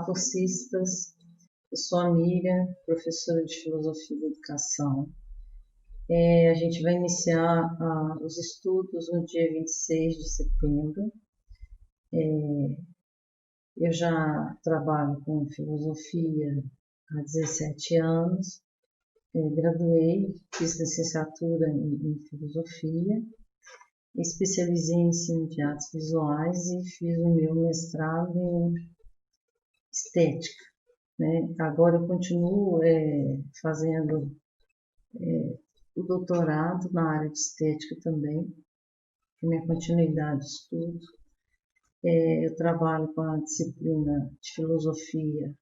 Olá, cursistas. Eu sou a Miriam, professora de Filosofia da Educação. A gente vai iniciar os estudos no dia 26 de setembro. Eu já trabalho com filosofia há 17 anos. Graduei, fiz licenciatura em filosofia, especializei em ensino de artes visuais e fiz o meu mestrado em estética. Agora eu continuo fazendo o doutorado na área de estética também, minha continuidade de estudo. Eu trabalho com a disciplina de filosofia,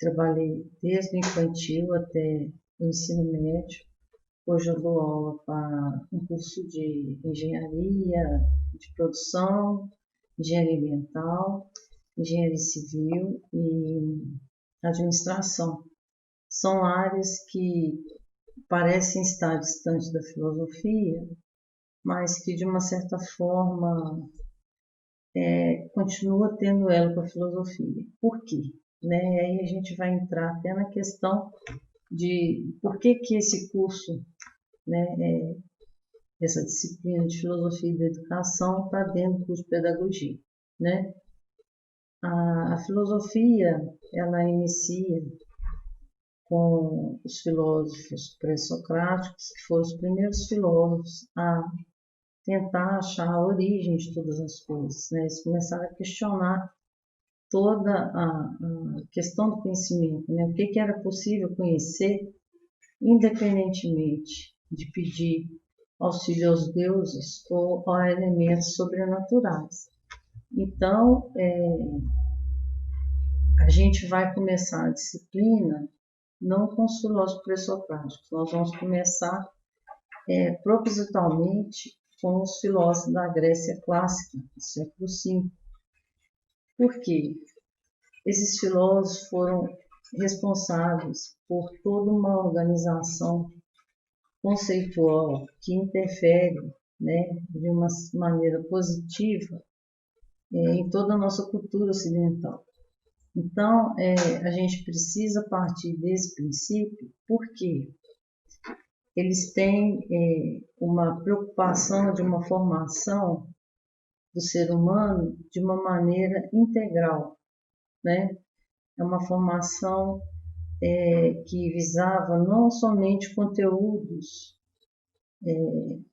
trabalhei desde o infantil até o ensino médio. Hoje eu dou aula para um curso de engenharia de produção, engenharia ambiental, engenharia civil e administração. São áreas que parecem estar distantes da filosofia, mas que de uma certa forma continua tendo elo com a filosofia. Por quê? Aí a gente vai entrar até na questão de por que esse curso, essa disciplina de filosofia da educação está dentro do curso de pedagogia. A filosofia, ela inicia com os filósofos pré-socráticos, que foram os primeiros filósofos a tentar achar a origem de todas as coisas. Eles começaram a questionar toda a questão do conhecimento, o que era possível conhecer, independentemente de pedir auxílio aos deuses ou a elementos sobrenaturais. Então, a gente vai começar a disciplina não com os filósofos pré-socráticos, nós vamos começar propositalmente com os filósofos da Grécia clássica, do século V. Por quê? Esses filósofos foram responsáveis por toda uma organização conceitual que interfere, de uma maneira positiva em toda a nossa cultura ocidental. Então, a gente precisa partir desse princípio, porque eles têm uma preocupação de uma formação do ser humano de uma maneira integral. É uma formação que visava não somente conteúdos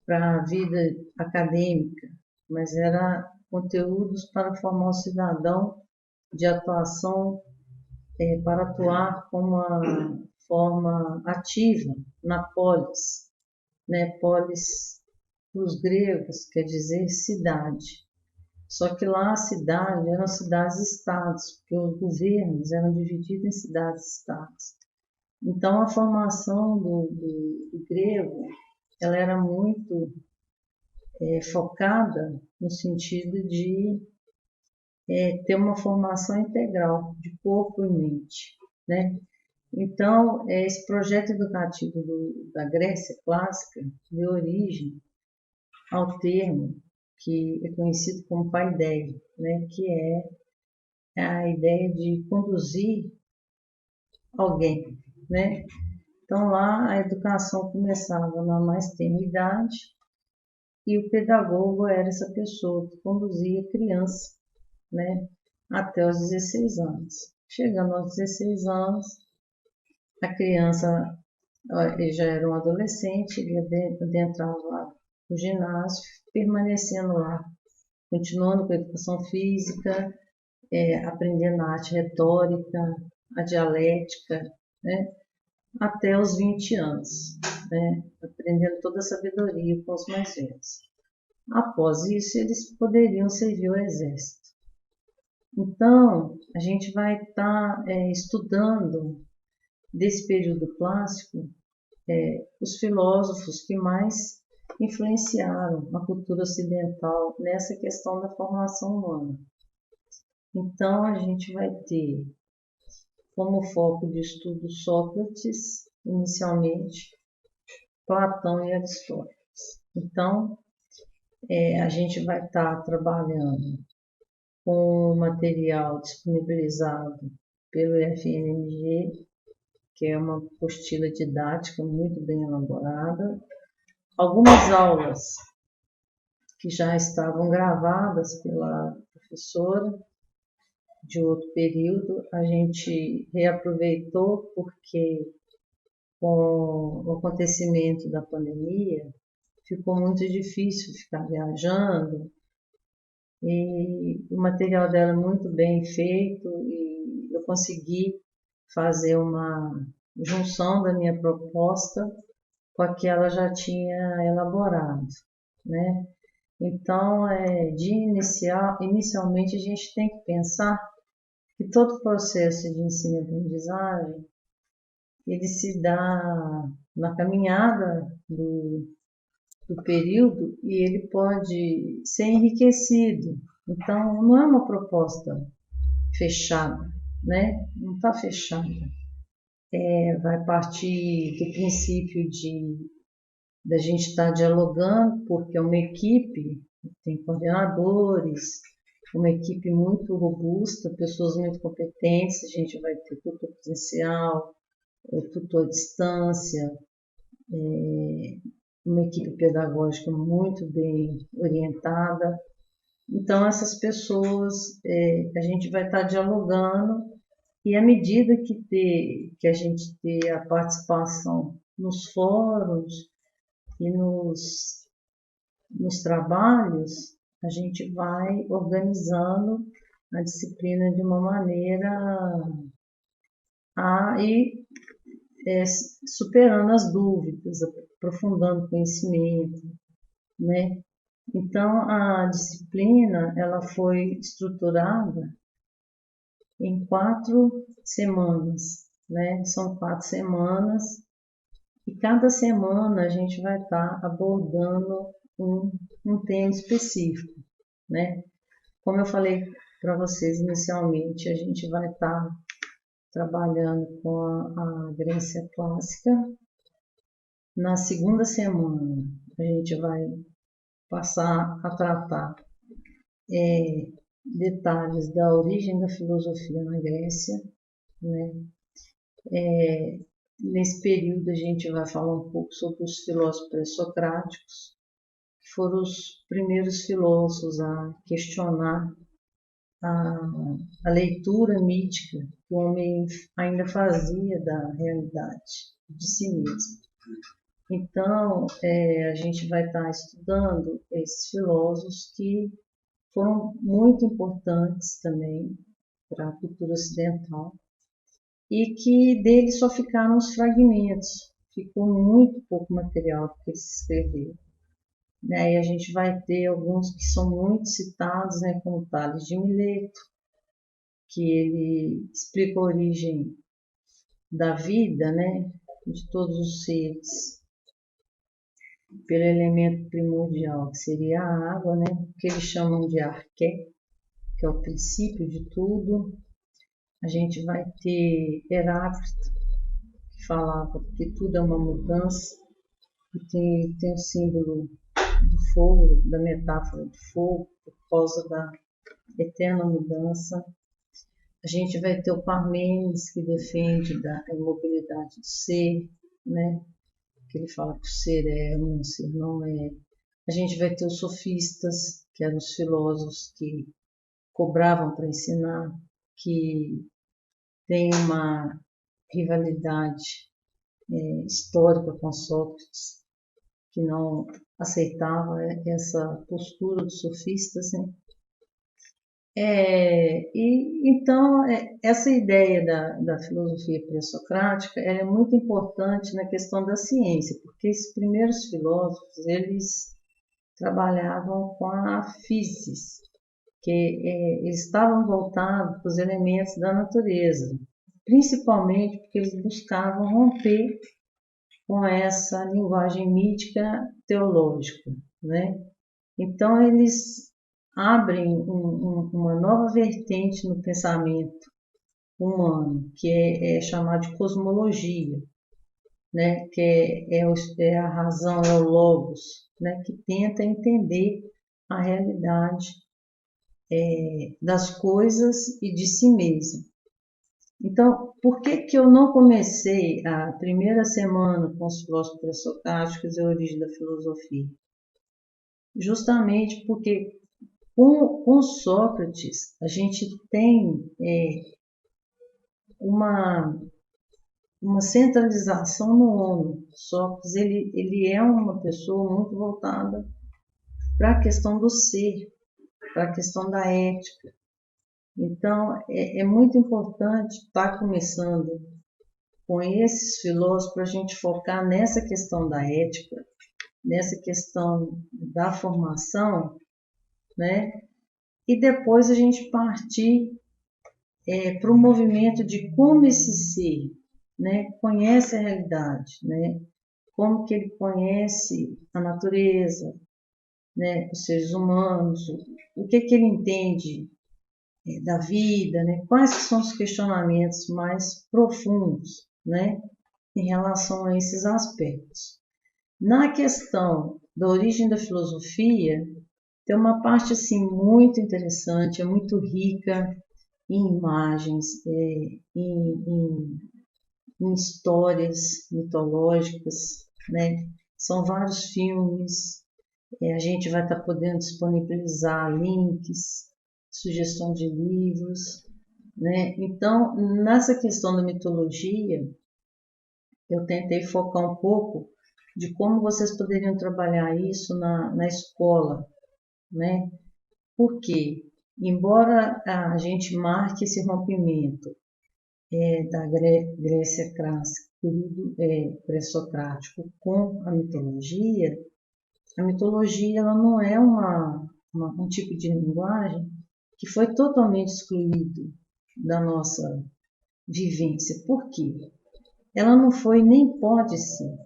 para a vida acadêmica, mas era conteúdos para formar o cidadão de atuação, para atuar com uma forma ativa na polis. Polis, para os gregos, quer dizer cidade. Só que lá a cidade eram cidades-estados, porque os governos eram divididos em cidades-estados. Então, a formação do grego ela era muito focada no sentido de ter uma formação integral de corpo e mente. Então, esse projeto educativo da Grécia clássica deu origem ao termo que é conhecido como paideia, que é a ideia de conduzir alguém. Então, lá a educação começava na mais tenra idade e o pedagogo era essa pessoa que conduzia a criança, até os 16 anos. Chegando aos 16 anos, a criança ele já era um adolescente, ele adentrava lá no ginásio, permanecendo lá, continuando com a educação física, aprendendo a arte retórica, a dialética, até os 20 anos, aprendendo toda a sabedoria com os mais velhos. Após isso, eles poderiam servir ao exército. Então, a gente vai estar estudando desse período clássico os filósofos que mais influenciaram a cultura ocidental nessa questão da formação humana. Então, a gente vai ter como foco de estudo Sócrates, inicialmente, Platão e Aristóteles. Então, a gente vai estar trabalhando com material disponibilizado pelo IFNMG, que é uma apostila didática muito bem elaborada, algumas aulas que já estavam gravadas pela professora de outro período, a gente reaproveitou porque com o acontecimento da pandemia ficou muito difícil ficar viajando e o material dela é muito bem feito e eu consegui fazer uma junção da minha proposta com a que ela já tinha elaborado, né? Então, inicialmente a gente tem que pensar que todo o processo de ensino e aprendizagem ele se dá na caminhada do período e ele pode ser enriquecido. Então, não é uma proposta fechada, né? Não está fechada. Vai partir do princípio da gente estar dialogando, porque é uma equipe, tem coordenadores, uma equipe muito robusta, pessoas muito competentes, a gente vai ter tutor presencial, tutor à distância, uma equipe pedagógica muito bem orientada. Então, essas pessoas, a gente vai estar dialogando e à medida que a gente ter a participação nos fóruns e nos trabalhos, a gente vai organizando a disciplina de uma maneira a ir superando as dúvidas, aprofundando o conhecimento, né? Então, a disciplina ela foi estruturada em 4 semanas, né? São 4 semanas e cada semana a gente vai estar abordando um tema específico, né? Como eu falei para vocês inicialmente, a gente vai estar trabalhando com a Grécia clássica. Na segunda semana, a gente vai passar a tratar detalhes da origem da filosofia na Grécia, né? Nesse período, a gente vai falar um pouco sobre os filósofos pré-socráticos, que foram os primeiros filósofos a questionar a leitura mítica que o homem ainda fazia da realidade de si mesmo. Então, a gente vai estar estudando esses filósofos que foram muito importantes também para a cultura ocidental e que deles só ficaram os fragmentos, ficou muito pouco material que eles escreveram. Né? E a gente vai ter alguns que são muito citados, né, como Tales de Mileto, que ele explica a origem da vida, né, de todos os seres, pelo elemento primordial, que seria a água, né, que eles chamam de arqué, que é o princípio de tudo. A gente vai ter Heráclito, que falava que tudo é uma mudança, e tem o símbolo do fogo, da metáfora do fogo, por causa da eterna mudança. A gente vai ter o Parmênides, que defende a imobilidade do ser, né? Que ele fala que o ser é um, o ser não é. A gente vai ter os sofistas, que eram os filósofos que cobravam para ensinar, que tem uma rivalidade histórica com Sócrates, que não aceitava essa postura dos sofistas, né? Então, essa ideia da filosofia pré-socrática é muito importante na questão da ciência, porque esses primeiros filósofos, eles trabalhavam com a physis, que eles estavam voltados para os elementos da natureza, principalmente porque eles buscavam romper com essa linguagem mítica teológica, né? Então, eles abrem uma nova vertente no pensamento humano, que é chamado de cosmologia, né? Que é a razão, é o logos, né? Que tenta entender a realidade das coisas e de si mesmo. Então, por que que eu não comecei a primeira semana com os filósofos pré-socráticos e a origem da filosofia? Justamente porque com Sócrates a gente tem uma centralização no homem. Sócrates ele é uma pessoa muito voltada para a questão do ser, para a questão da ética. Então, é muito importante estar começando com esses filósofos para a gente focar nessa questão da ética, nessa questão da formação, né? E depois a gente partir para o movimento de como esse ser, né, conhece a realidade, né? Como que ele conhece a natureza, né, os seres humanos, o que que ele entende da vida, né? Quais são os questionamentos mais profundos, né, em relação a esses aspectos. Na questão da origem da filosofia, tem uma parte assim muito interessante, é muito rica em imagens, em histórias mitológicas, né? São vários filmes, a gente vai estar podendo disponibilizar links, sugestão de livros, né? Então, nessa questão da mitologia, eu tentei focar um pouco de como vocês poderiam trabalhar isso na escola, né? Porque, embora a gente marque esse rompimento da Grécia clássica, período pré-socrático, com a mitologia ela não é um tipo de linguagem que foi totalmente excluído da nossa vivência. Por quê? Ela não foi nem pode ser.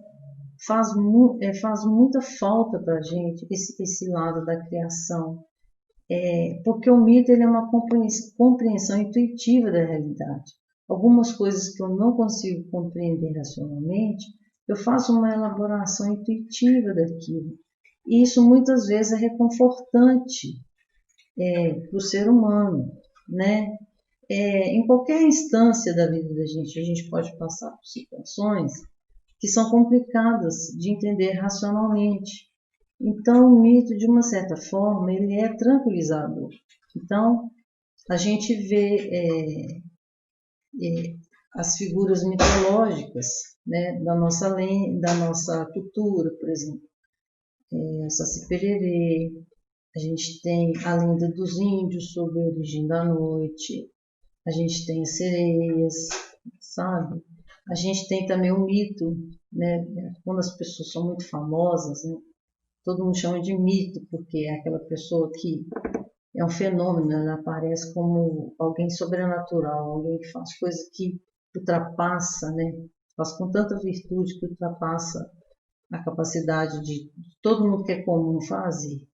Faz muita falta para a gente esse lado da criação, porque o mito ele é uma compreensão intuitiva da realidade. Algumas coisas que eu não consigo compreender racionalmente, eu faço uma elaboração intuitiva daquilo. E isso muitas vezes é reconfortante para o ser humano, né? Em qualquer instância da vida da gente, a gente pode passar por situações que são complicadas de entender racionalmente. Então, o mito, de uma certa forma, ele é tranquilizador. Então, a gente vê as figuras mitológicas, né, da nossa cultura, por exemplo, Saci Pererê, a gente tem a lenda dos índios sobre a origem da noite, a gente tem as sereias, sabe? A gente tem também o mito, né? Quando as pessoas são muito famosas, né? Todo mundo chama de mito, porque é aquela pessoa que é um fenômeno, ela aparece como alguém sobrenatural, alguém que faz coisas que ultrapassa, né? Faz com tanta virtude que ultrapassa a capacidade de todo mundo que é comum fazer.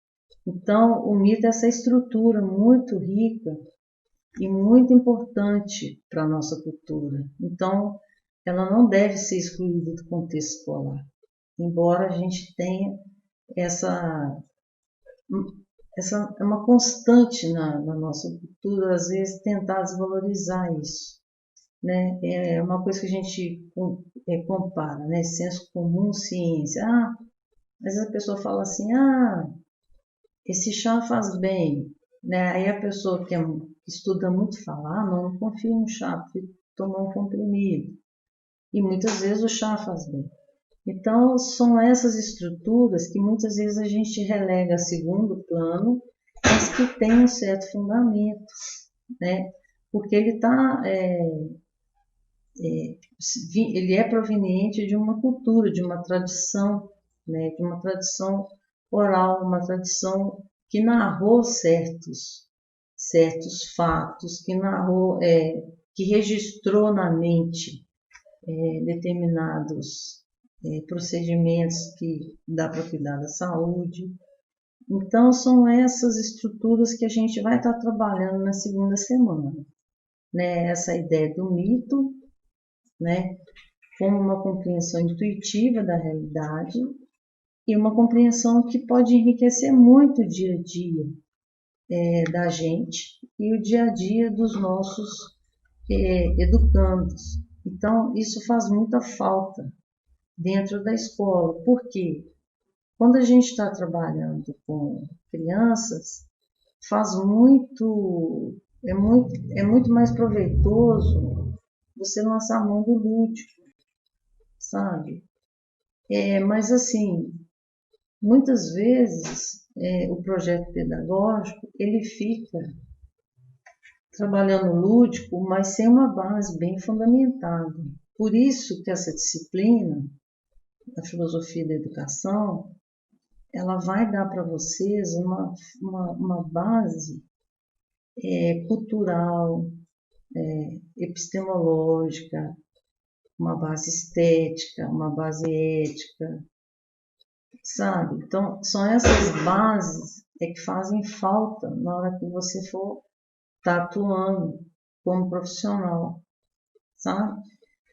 Então, o mito é essa estrutura muito rica e muito importante para a nossa cultura. Então, ela não deve ser excluída do contexto escolar, embora a gente tenha essa é uma constante na nossa cultura, às vezes tentar desvalorizar isso, né? É uma coisa que a gente compara, né? Senso comum, ciência. Às vezes a pessoa fala assim, esse chá faz bem, né? Aí a pessoa que estuda muito fala, não confia no chá, prefiro tomar um comprimido. E muitas vezes o chá faz bem. Então, são essas estruturas que muitas vezes a gente relega a segundo plano, mas que tem um certo fundamento, né? Porque ele é proveniente de uma cultura, de uma tradição, né? De uma tradição oral, uma tradição que narrou certos fatos, que registrou na mente determinados procedimentos que dá para cuidar da saúde. Então, são essas estruturas que a gente vai estar trabalhando na segunda semana, né? Essa ideia do mito, né? Como uma compreensão intuitiva da realidade e uma compreensão que pode enriquecer muito o dia a dia, da gente e o dia a dia dos nossos educandos. Então, isso faz muita falta dentro da escola. Por quê? Quando a gente está trabalhando com crianças, é muito mais proveitoso você lançar a mão do lúdico, sabe? Mas assim, muitas vezes o projeto pedagógico ele fica trabalhando lúdico, mas sem uma base bem fundamentada. Por isso que essa disciplina, a filosofia da educação, ela vai dar para vocês uma base cultural, epistemológica, uma base estética, uma base ética, sabe? Então, são essas bases que fazem falta na hora que você for estar atuando como profissional, sabe?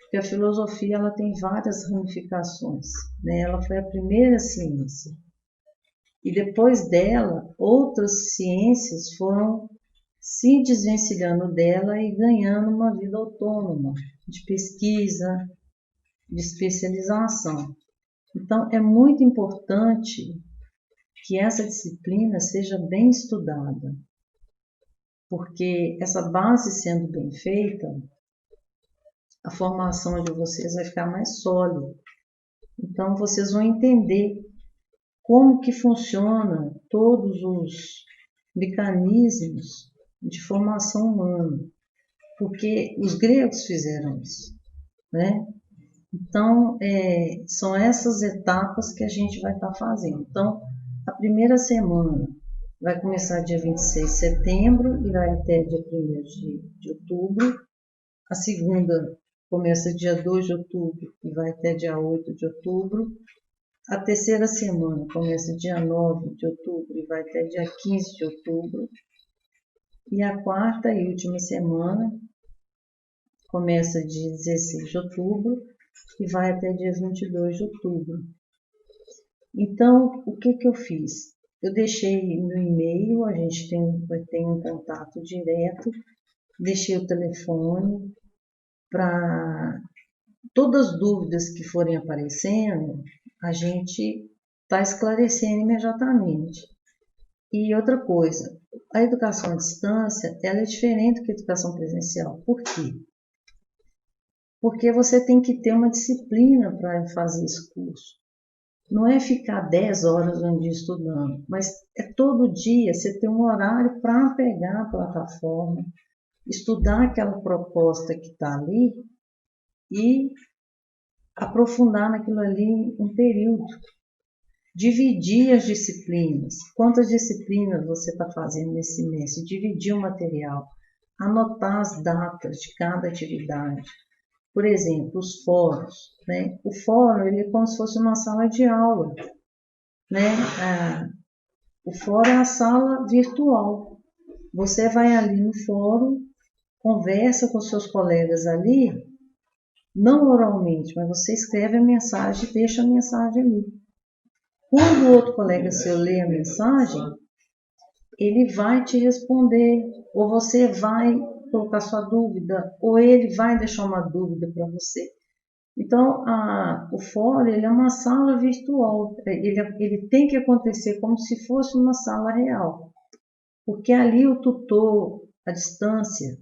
Porque a filosofia ela tem várias ramificações, né? Ela foi a primeira ciência. E depois dela, outras ciências foram se desvencilhando dela e ganhando uma vida autônoma, de pesquisa, de especialização. Então, é muito importante que essa disciplina seja bem estudada, porque essa base sendo bem feita, a formação de vocês vai ficar mais sólida. Então, vocês vão entender como que funciona todos os mecanismos de formação humana, porque os gregos fizeram isso, né? Então, são essas etapas que a gente vai estar fazendo. Então, a primeira semana vai começar dia 26 de setembro e vai até dia 1º de outubro. A segunda começa dia 2 de outubro e vai até dia 8 de outubro. A terceira semana começa dia 9 de outubro e vai até dia 15 de outubro. E a quarta e última semana começa dia 16 de outubro e vai até dia 22 de outubro. Então, o que eu fiz? Eu deixei no e-mail, a gente tem um contato direto, deixei o telefone para todas as dúvidas que forem aparecendo, a gente está esclarecendo imediatamente. E outra coisa, a educação à distância ela é diferente da educação presencial. Por quê? Porque você tem que ter uma disciplina para fazer esse curso. Não é ficar 10 horas um dia estudando, mas é todo dia você ter um horário para pegar a plataforma, estudar aquela proposta que está ali e aprofundar naquilo ali um período. Dividir as disciplinas. Quantas disciplinas você está fazendo nesse semestre? Dividir o material. Anotar as datas de cada atividade. Por exemplo, os fóruns, né? O fórum ele é como se fosse uma sala de aula, né? O fórum é a sala virtual. Você vai ali no fórum, conversa com seus colegas ali, não oralmente, mas você escreve a mensagem e deixa a mensagem ali. Quando o outro colega seu lê a mensagem, ele vai te responder, ou você vai colocar sua dúvida, ou ele vai deixar uma dúvida para você. Então, o fórum ele é uma sala virtual, ele tem que acontecer como se fosse uma sala real, porque ali o tutor à distância,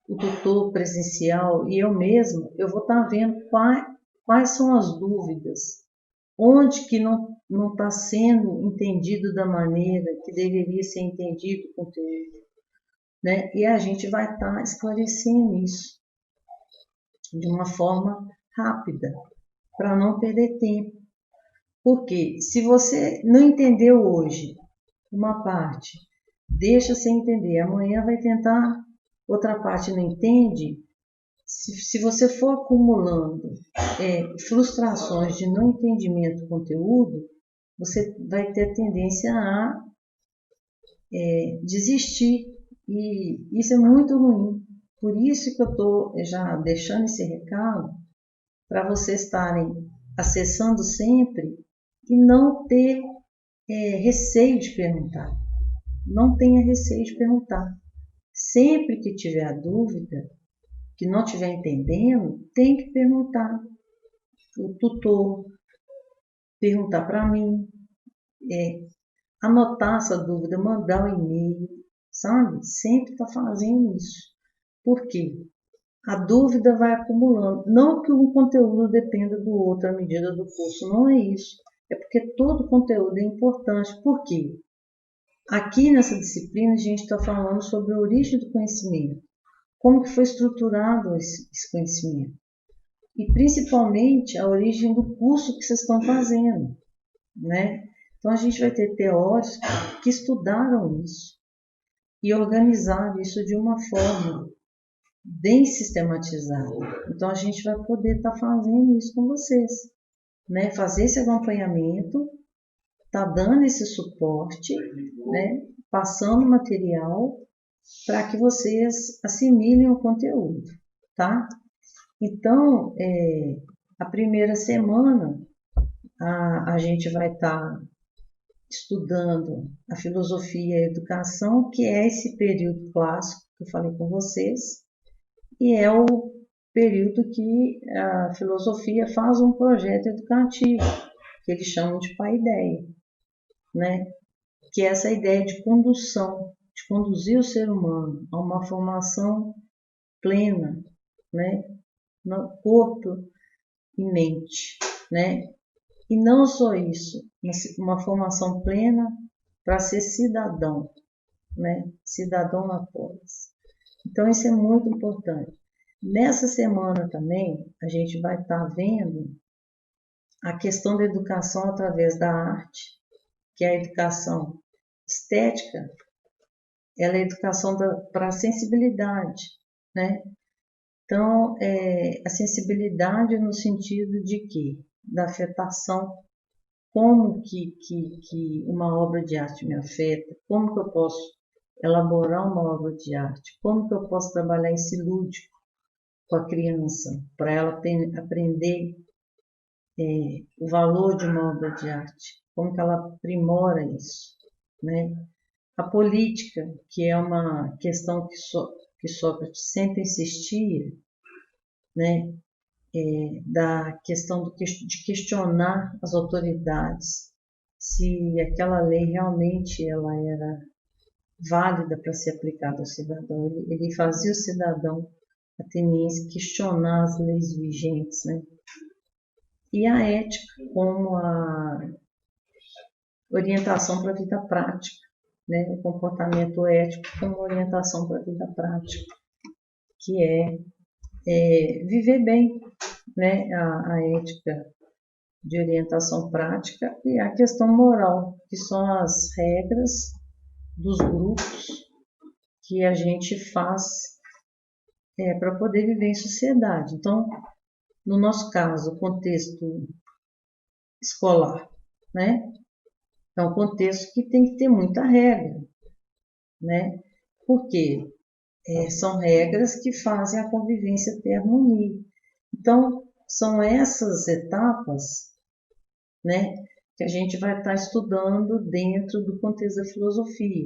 o tutor presencial e eu mesmo, eu vou estar vendo quais são as dúvidas, onde que não está sendo entendido da maneira que deveria ser entendido o conteúdo, né? E a gente vai estar esclarecendo isso de uma forma rápida, para não perder tempo. Porque se você não entendeu hoje uma parte, deixa sem entender, amanhã vai tentar, outra parte não entende, se você for acumulando frustrações de não entendimento do conteúdo, você vai ter tendência a desistir. E isso é muito ruim. Por isso que eu estou já deixando esse recado para vocês estarem acessando sempre e não ter receio de perguntar. não tenha receio de perguntar. Sempre que tiver a dúvida, que não estiver entendendo, tem que perguntar. O tutor, perguntar para mim, anotar essa dúvida, mandar um e-mail, sabe? Sempre está fazendo isso. Por quê? A dúvida vai acumulando. Não que um conteúdo dependa do outro à medida do curso, não é isso. É porque todo conteúdo é importante. Por quê? Aqui nessa disciplina a gente está falando sobre a origem do conhecimento. Como que foi estruturado esse conhecimento. E principalmente a origem do curso que vocês estão fazendo, né? Então a gente vai ter teóricos que estudaram isso e organizaram isso de uma forma bem sistematizada. Então a gente vai poder estar fazendo isso com vocês, né? Fazer esse acompanhamento, tá dando esse suporte, né? Passando material para que vocês assimilem o conteúdo, tá? Então, a primeira semana a gente vai estar estudando a filosofia e a educação, que é esse período clássico que eu falei com vocês, e é o período que a filosofia faz um projeto educativo, que eles chamam de paideia, né? Que é essa ideia de condução, de conduzir o ser humano a uma formação plena, né? No corpo e mente, né? E não só isso, uma formação plena para ser cidadão, né? Cidadão na polis. Então isso é muito importante. Nessa semana também a gente vai estar vendo a questão da educação através da arte, que é a educação estética, ela é a educação para a sensibilidade, né? Então, a sensibilidade no sentido de que? Da afetação, como que uma obra de arte me afeta, como que eu posso elaborar uma obra de arte, como que eu posso trabalhar esse lúdico com a criança, para ela aprender o valor de uma obra de arte, como que ela aprimora isso, né? A política, que é uma questão que Sócrates sempre insistia, né? Da questão de questionar as autoridades, se aquela lei realmente ela era válida para ser aplicada ao cidadão. Ele fazia o cidadão ateniense questionar as leis vigentes, né? E a ética como a orientação para a vida prática, né? O comportamento ético como orientação para a vida prática, que viver bem, né? A ética de orientação prática e a questão moral, que são as regras dos grupos que a gente faz para poder viver em sociedade. Então, no nosso caso, o contexto escolar, né? É um contexto que tem que ter muita regra, né? Porque são regras que fazem a convivência ter harmonia. Então, são essas etapas, né, que a gente vai estar estudando dentro do contexto da filosofia,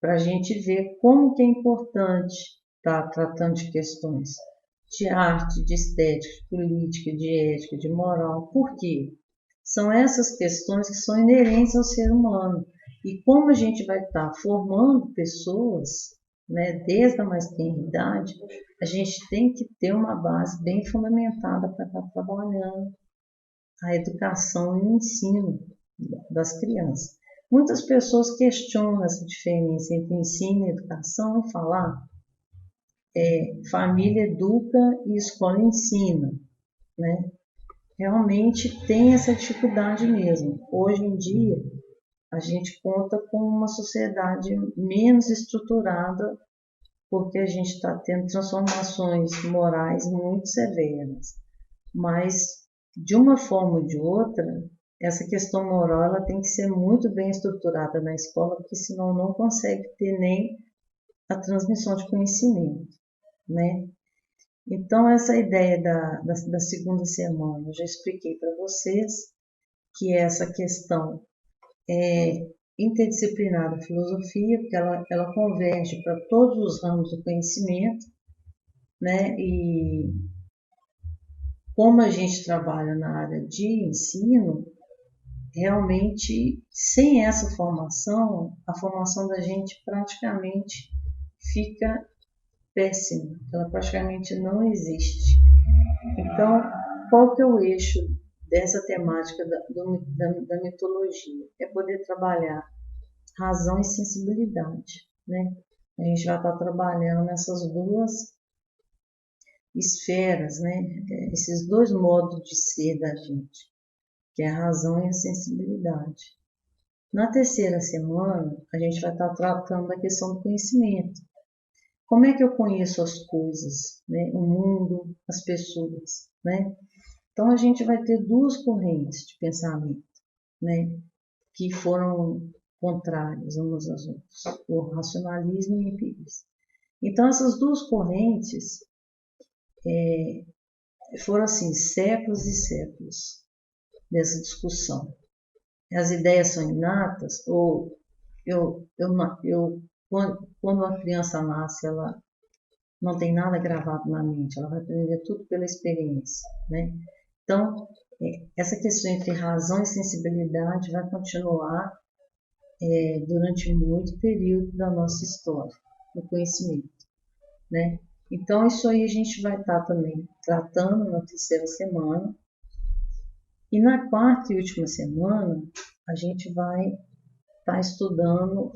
para a gente ver como que é importante estar tratando de questões de arte, de estética, de política, de ética, de moral. Por quê? São essas questões que são inerentes ao ser humano. E como a gente vai estar formando pessoas, né, desde a mais tenra idade, a gente tem que ter uma base bem fundamentada para estar trabalhando a educação e o ensino das crianças. Muitas pessoas questionam essa diferença entre ensino e educação e falam família educa e escola ensina, né? Realmente tem essa dificuldade mesmo. Hoje em dia, a gente conta com uma sociedade menos estruturada porque a gente está tendo transformações morais muito severas. Mas, de uma forma ou de outra, essa questão moral ela tem que ser muito bem estruturada na escola, porque senão não consegue ter nem a transmissão de conhecimento, né? Então, essa ideia da segunda semana, eu já expliquei para vocês que essa questão interdisciplinar da filosofia, porque ela converge para todos os ramos do conhecimento, né? E como a gente trabalha na área de ensino, realmente, sem essa formação, a formação da gente praticamente fica péssima, ela praticamente não existe. Então, qual que é o eixo dessa temática da mitologia? É poder trabalhar razão e sensibilidade, né? A gente já está trabalhando essas duas esferas, né? Esses dois modos de ser da gente, que é a razão e a sensibilidade. Na terceira semana, a gente vai estar tratando da questão do conhecimento. Como é que eu conheço as coisas, né? O mundo, as pessoas, né? Então, a gente vai ter duas correntes de pensamento, né? Que foram contrárias umas às outras, o racionalismo e o empirismo. Então, essas duas correntes foram, assim, séculos e séculos dessa discussão. As ideias são inatas, ou quando uma criança nasce, ela não tem nada gravado na mente, ela vai aprender tudo pela experiência, né? Então, essa questão entre razão e sensibilidade vai continuar durante muito período da nossa história, do conhecimento, né? Então, isso aí a gente vai estar também tratando na terceira semana. E na quarta e última semana, a gente vai estar estudando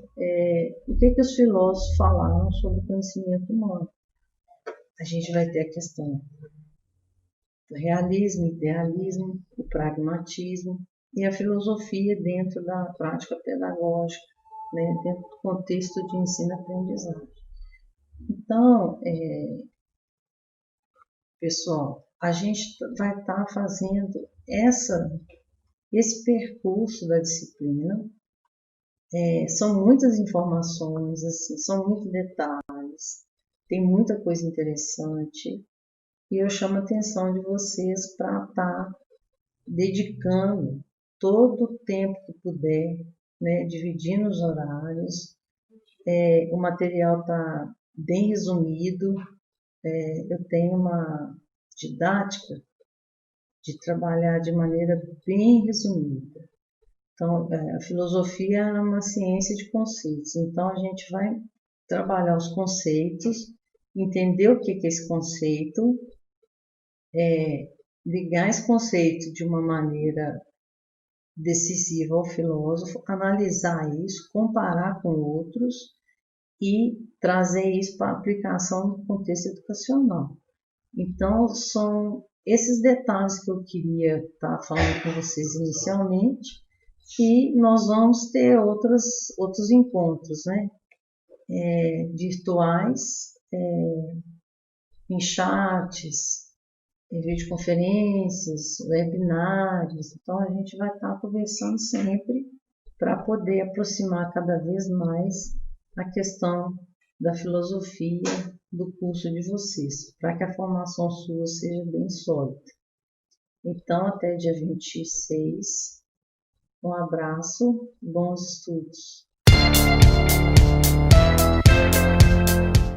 o que os filósofos falaram sobre o conhecimento humano. A gente vai ter a questão do realismo, idealismo, o pragmatismo e a filosofia dentro da prática pedagógica, né, dentro do contexto de ensino-aprendizagem. Então, pessoal, a gente vai estar fazendo esse percurso da disciplina. São muitas informações, assim, são muitos detalhes, tem muita coisa interessante e eu chamo a atenção de vocês para estar dedicando todo o tempo que puder, né, dividindo os horários. O material está bem resumido, eu tenho uma didática de trabalhar de maneira bem resumida. Então, a filosofia é uma ciência de conceitos. Então, a gente vai trabalhar os conceitos, entender o que é esse conceito, ligar esse conceito de uma maneira decisiva ao filósofo, analisar isso, comparar com outros e trazer isso para a aplicação no contexto educacional. Então, são esses detalhes que eu queria estar falando com vocês inicialmente, e nós vamos ter outros encontros, né? Virtuais, em chats, em videoconferências, webinários. Então, a gente vai estar conversando sempre para poder aproximar cada vez mais a questão da filosofia do curso de vocês, para que a formação sua seja bem sólida. Então, até dia 26. Um abraço, bons estudos.